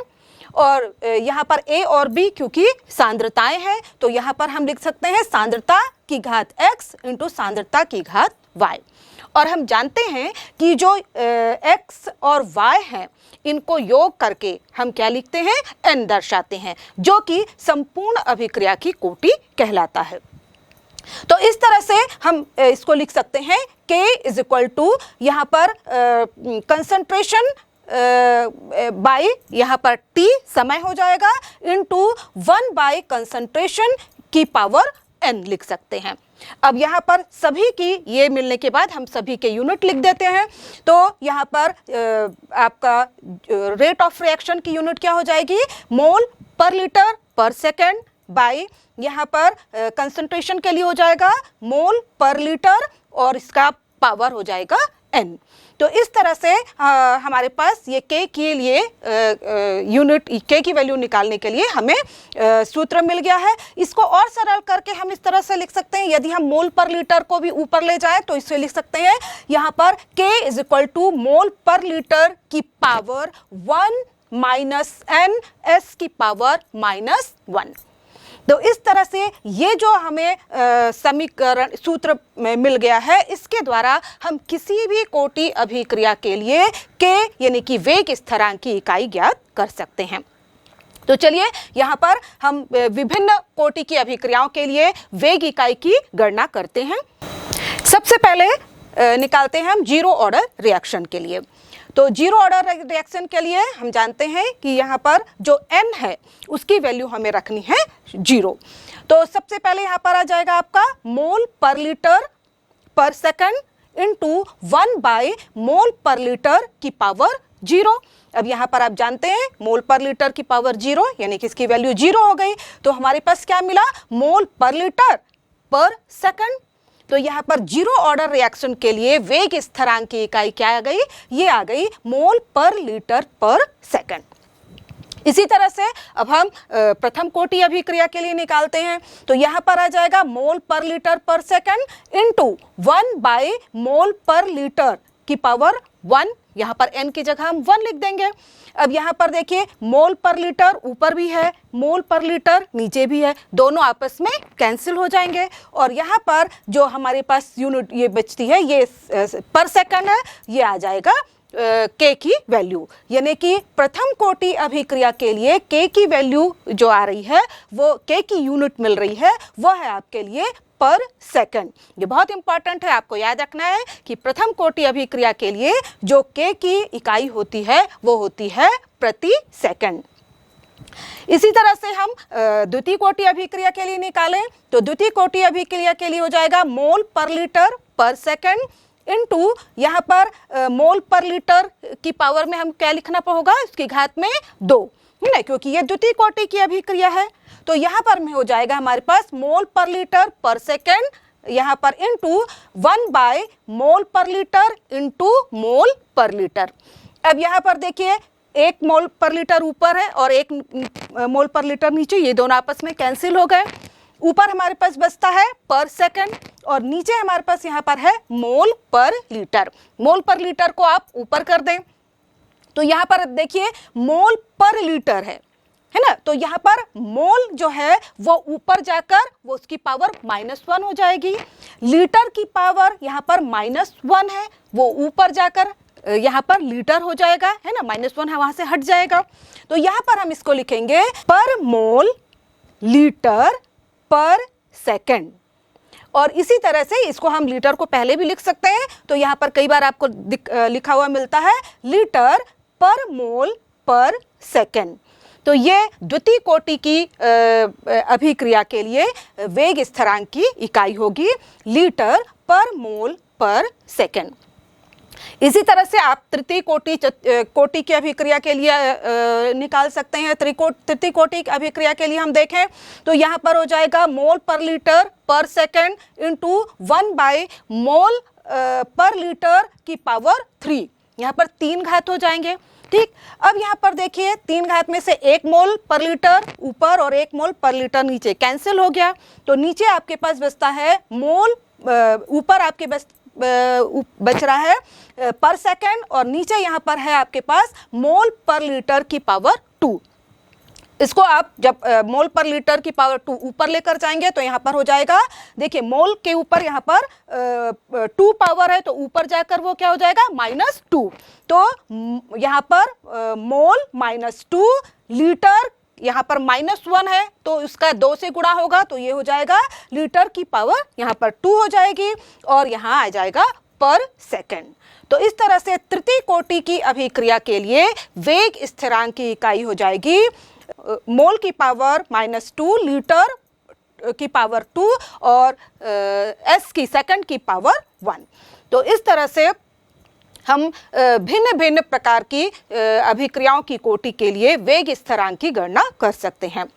और यहाँ पर A और B क्योंकि सांद्रताएं हैं तो यहाँ पर हम लिख सकते हैं सांद्रता की घात x इंटू सांद्रता की घात y। और हम जानते हैं कि जो x और y हैं इनको योग करके हम क्या लिखते हैं, n दर्शाते हैं, जो कि संपूर्ण अभिक्रिया की कोटि कहलाता है। तो इस तरह से हम इसको लिख सकते हैं K इज इक्वल टू यहाँ पर कंसंट्रेशन बाय यहाँ पर T समय हो जाएगा इनटू 1 बाय कंसंट्रेशन की पावर n लिख सकते हैं। अब यहाँ पर सभी की ये मिलने के बाद हम सभी के यूनिट लिख देते हैं। तो यहाँ पर आपका रेट ऑफ रिएक्शन की यूनिट क्या हो जाएगी, मोल पर लीटर पर सेकेंड बाय यहाँ पर कंसंट्रेशन के लिए हो जाएगा मोल पर लीटर और इसका पावर हो जाएगा n। तो इस तरह से हमारे पास ये K के लिए यूनिट K की वैल्यू निकालने के लिए हमें सूत्र मिल गया है। इसको और सरल करके हम इस तरह से लिख सकते हैं, यदि हम मोल पर लीटर को भी ऊपर ले जाएं तो इसे लिख सकते हैं यहाँ पर K इज इक्वल टू मोल पर लीटर की पावर 1 माइनस n s की पावर -1। तो इस तरह से ये जो हमें समीकरण सूत्र में मिल गया है, इसके द्वारा हम किसी भी कोटि अभिक्रिया के लिए K यानी कि वेग स्थिरांक की इकाई ज्ञात कर सकते हैं। तो चलिए यहाँ पर हम विभिन्न कोटि की अभिक्रियाओं के लिए वेग इकाई की गणना करते हैं। सबसे पहले निकालते हैं हम जीरो ऑर्डर रिएक्शन के लिए। तो जीरो ऑर्डर रिएक्शन के लिए हम जानते हैं कि यहाँ पर जो n है उसकी वैल्यू हमें रखनी है 0। तो सबसे पहले यहाँ पर आ जाएगा आपका मोल पर लीटर पर सेकंड इनटू 1 बाय मोल पर लीटर की पावर 0। अब यहाँ पर आप जानते हैं मोल पर लीटर की पावर 0 यानी कि इसकी वैल्यू 0 हो गई। तो हमारे पास क्या मिला, मोल पर लीटर पर सेकंड। तो यहाँ पर जीरो ऑर्डर रिएक्शन के लिए वेग स्थिरांक की इकाई क्या आ गई, ये आ गई मोल पर लीटर पर सेकंड। इसी तरह से अब हम प्रथम कोटि अभिक्रिया के लिए निकालते हैं। तो यहाँ पर आ जाएगा मोल पर लीटर पर सेकंड इनटू 1 बाय मोल पर लीटर की पावर 1। यहाँ पर n की जगह हम 1 लिख देंगे। अब यहाँ पर देखिए मोल पर लीटर ऊपर भी है, मोल पर लीटर नीचे भी है, दोनों आपस में कैंसिल हो जाएंगे और यहाँ पर जो हमारे पास यूनिट ये बचती है ये पर सेकंड है, ये आ जाएगा K की वैल्यू। यानी कि प्रथम कोटि अभिक्रिया के लिए K की वैल्यू जो आ रही है वो K की यूनिट मिल रही है, वो है आपके लिए पर सेकंड। ये बहुत इंपॉर्टेंट है, आपको याद रखना है कि प्रथम कोटि अभिक्रिया के लिए जो K की इकाई होती है वो होती है प्रति सेकंड। इसी तरह से हम द्वितीय कोटि अभिक्रिया के लिए निकालें तो द्वितीय कोटि अभिक्रिया के लिए हो जाएगा मोल पर लीटर पर सेकंड इनटू यहाँ पर मोल पर लीटर की पावर में हम क्या लिखना होगा, इसकी घात में 2, है ना, क्योंकि ये द्वितीय कोटि की अभिक्रिया है। तो यहाँ पर में हो जाएगा हमारे पास मोल पर लीटर पर सेकंड यहाँ पर इनटू 1 बाय मोल पर लीटर इनटू मोल पर लीटर। अब यहाँ पर देखिए 1 मोल पर लीटर ऊपर है और 1 मोल पर लीटर नीचे, ये दोनों आपस में कैंसिल हो गए। ऊपर हमारे पास बचता है पर सेकंड और नीचे हमारे पास यहाँ पर है मोल पर लीटर। मोल पर लीटर को आप ऊपर कर दें तो यहाँ पर देखिए मोल पर लीटर है ना, तो यहाँ पर मोल जो है वो ऊपर जाकर वो उसकी पावर -1 हो जाएगी। लीटर की पावर यहाँ पर -1 है, वो ऊपर जाकर यहाँ पर लीटर हो जाएगा, है ना, -1 है वहां से हट जाएगा। तो यहाँ पर हम इसको लिखेंगे पर मोल लीटर पर सेकंड। और इसी तरह से इसको हम लीटर को पहले भी लिख सकते हैं। तो यहाँ पर कई बार आपको लिखा हुआ मिलता है लीटर पर मोल पर सेकंड। तो ये द्वितीय कोटि की अभिक्रिया के लिए वेग स्थिरांक की इकाई होगी लीटर पर मोल पर सेकंड। इसी तरह से आप तृतीय कोटि की अभिक्रिया के लिए निकाल सकते हैं। तृतीय कोटि अभिक्रिया के लिए हम देखें तो यहाँ पर हो जाएगा मोल पर लीटर पर सेकंड इनटू 1 बाय मोल पर लीटर की पावर 3। यहाँ पर 3 घात हो जाएंगे, ठीक। अब यहाँ पर देखिए 3 घात में से 1 मोल पर लीटर ऊपर और 1 मोल पर लीटर नीचे कैंसिल हो गया। तो नीचे आपके पास बचता है मोल, ऊपर आपके बच रहा है पर सेकंड और नीचे यहाँ पर है आपके पास मोल पर लीटर की पावर 2। इसको आप जब मोल पर लीटर की पावर 2 ऊपर लेकर जाएंगे तो यहाँ पर हो जाएगा, देखिए मोल के ऊपर यहाँ पर 2 पावर है तो ऊपर जाकर वो क्या हो जाएगा -2। तो यहाँ पर मोल -2 लीटर, यहाँ पर -1 है तो इसका 2 से गुणा होगा तो ये हो जाएगा लीटर की पावर यहाँ पर 2 हो जाएगी और यहाँ आ जाएगा पर सेकंड। तो इस तरह से तृतीय कोटि की अभिक्रिया के लिए वेग स्थिरांक की इकाई हो जाएगी मोल की पावर -2, लीटर की पावर 2 और एस की सेकंड की पावर 1। तो इस तरह से हम भिन्न भिन्न प्रकार की अभिक्रियाओं की कोटि के लिए वेग स्थिरांक की गणना कर सकते हैं।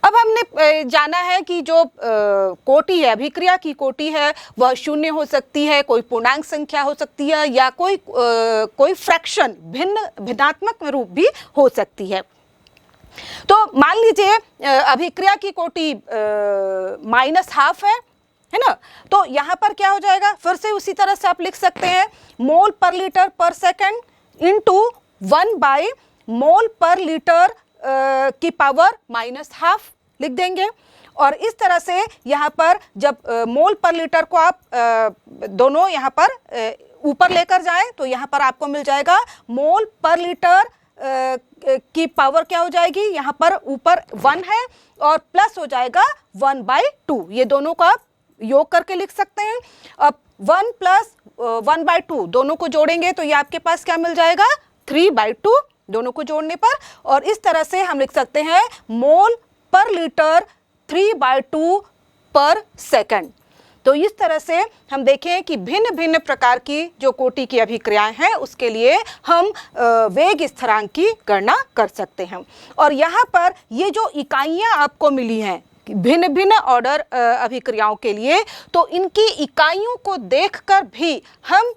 अब हमने जाना है कि जो कोटि है, अभिक्रिया की कोटि है, वह शून्य हो सकती है, कोई पूर्णांक संख्या हो सकती है या कोई फ्रैक्शन भिन्नात्मक रूप भी हो सकती है। तो मान लीजिए अभिक्रिया की कोटि -12 है ना, तो यहाँ पर क्या हो जाएगा, फिर से उसी तरह से आप लिख सकते हैं मोल पर लीटर पर सेकंड इंटू 1 मोल पर लीटर की पावर -12 लिख देंगे। और इस तरह से यहाँ पर जब मोल पर लीटर को आप दोनों यहाँ पर ऊपर लेकर जाएं तो यहाँ पर आपको मिल जाएगा मोल पर लीटर की पावर क्या हो जाएगी, यहाँ पर ऊपर 1 है और प्लस हो जाएगा 1/2। ये दोनों को आप योग करके लिख सकते हैं। अब 1 + 1/2 दोनों को जोड़ेंगे तो ये आपके पास क्या मिल जाएगा 3/2 दोनों को जोड़ने पर। और इस तरह से हम लिख सकते हैं मोल पर लीटर 3/2 पर सेकंड। तो इस तरह से हम देखें कि भिन्न भिन्न प्रकार की जो कोटि की अभिक्रियाएं हैं उसके लिए हम वेग स्थिरांक की गणना कर सकते हैं। और यहाँ पर ये जो इकाइयाँ आपको मिली हैं भिन्न भिन्न ऑर्डर अभिक्रियाओं के लिए, तो इनकी इकाइयों को देखकर भी हम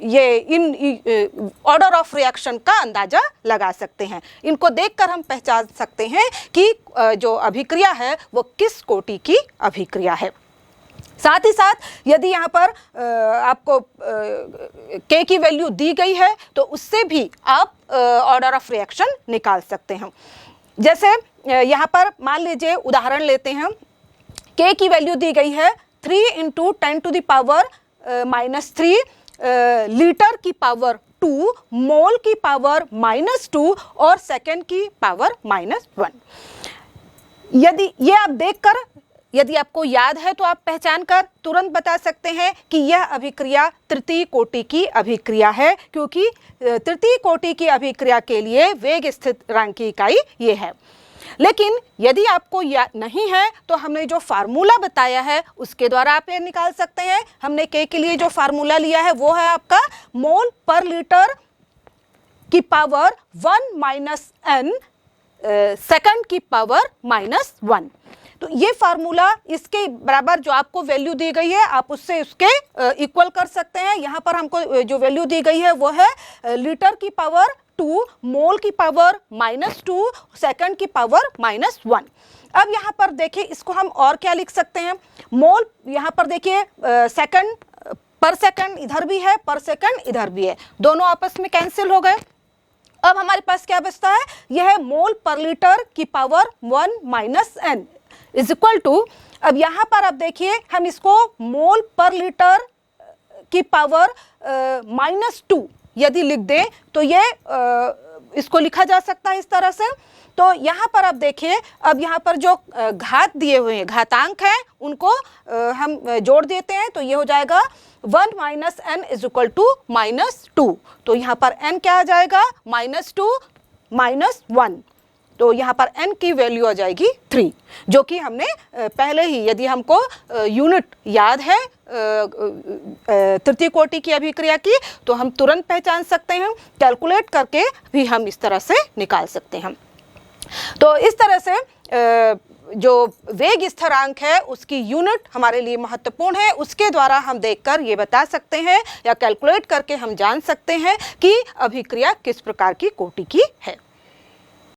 ये इन ऑर्डर ऑफ रिएक्शन का अंदाजा लगा सकते हैं। इनको देखकर हम पहचान सकते हैं कि जो अभिक्रिया है वो किस कोटि की अभिक्रिया है। साथ ही साथ यदि यहाँ पर आपको के की वैल्यू दी गई है तो उससे भी आप ऑर्डर ऑफ रिएक्शन निकाल सकते हैं। जैसे यहाँ पर मान लीजिए उदाहरण लेते हैं, के की वैल्यू दी गई है 3 × 10⁻³ लीटर की पावर 2, मोल की पावर -2 और सेकंड की पावर -1। यदि ये आप देखकर यदि आपको याद है तो आप पहचान कर तुरंत बता सकते हैं कि यह अभिक्रिया तृतीय कोटि की अभिक्रिया है, क्योंकि तृतीय कोटि की अभिक्रिया के लिए वेग स्थिरांक की इकाई ये है। लेकिन यदि आपको याद नहीं है तो हमने जो फार्मूला बताया है उसके द्वारा आप ये निकाल सकते हैं। हमने के लिए जो फार्मूला लिया है वो है आपका मोल पर लीटर की पावर 1 - n सेकंड की पावर -1। तो ये फार्मूला इसके बराबर जो आपको वैल्यू दी गई है आप उससे उसके इक्वल कर सकते हैं। यहाँ पर हमको जो वैल्यू दी गई है वो है लीटर की पावर 2, मोल की पावर -2, सेकंड की पावर -1। अब यहाँ पर देखिए इसको हम और क्या लिख सकते हैं, मोल यहाँ पर देखिए सेकंड पर सेकंड इधर भी है, पर सेकंड इधर भी है, दोनों आपस में कैंसिल हो गए। अब हमारे पास क्या बचता है, यह है मोल पर लीटर की power 1 - n is equal to, अब यहाँ पर आप देखिए हम इसको मोल पर लीटर की पावर -2 यदि लिख दें तो ये इसको लिखा जा सकता है इस तरह से। तो यहाँ पर आप देखिए अब यहाँ पर जो घात दिए हुए हैं, घातांक हैं, उनको हम जोड़ देते हैं तो ये हो जाएगा 1 - n इज इक्वल टू -2। तो यहाँ पर n क्या आ जाएगा -2 -1, तो यहाँ पर n की वैल्यू आ जाएगी 3, जो कि हमने पहले ही यदि हमको यूनिट याद है तृतीय कोटि की अभिक्रिया की तो हम तुरंत पहचान सकते हैं, कैलकुलेट करके भी हम इस तरह से निकाल सकते हैं। तो इस तरह से जो वेग स्थिरांक है उसकी यूनिट हमारे लिए महत्वपूर्ण है, उसके द्वारा हम देखकर ये बता सकते हैं या कैलकुलेट करके हम जान सकते हैं कि अभिक्रिया किस प्रकार की कोटि की है।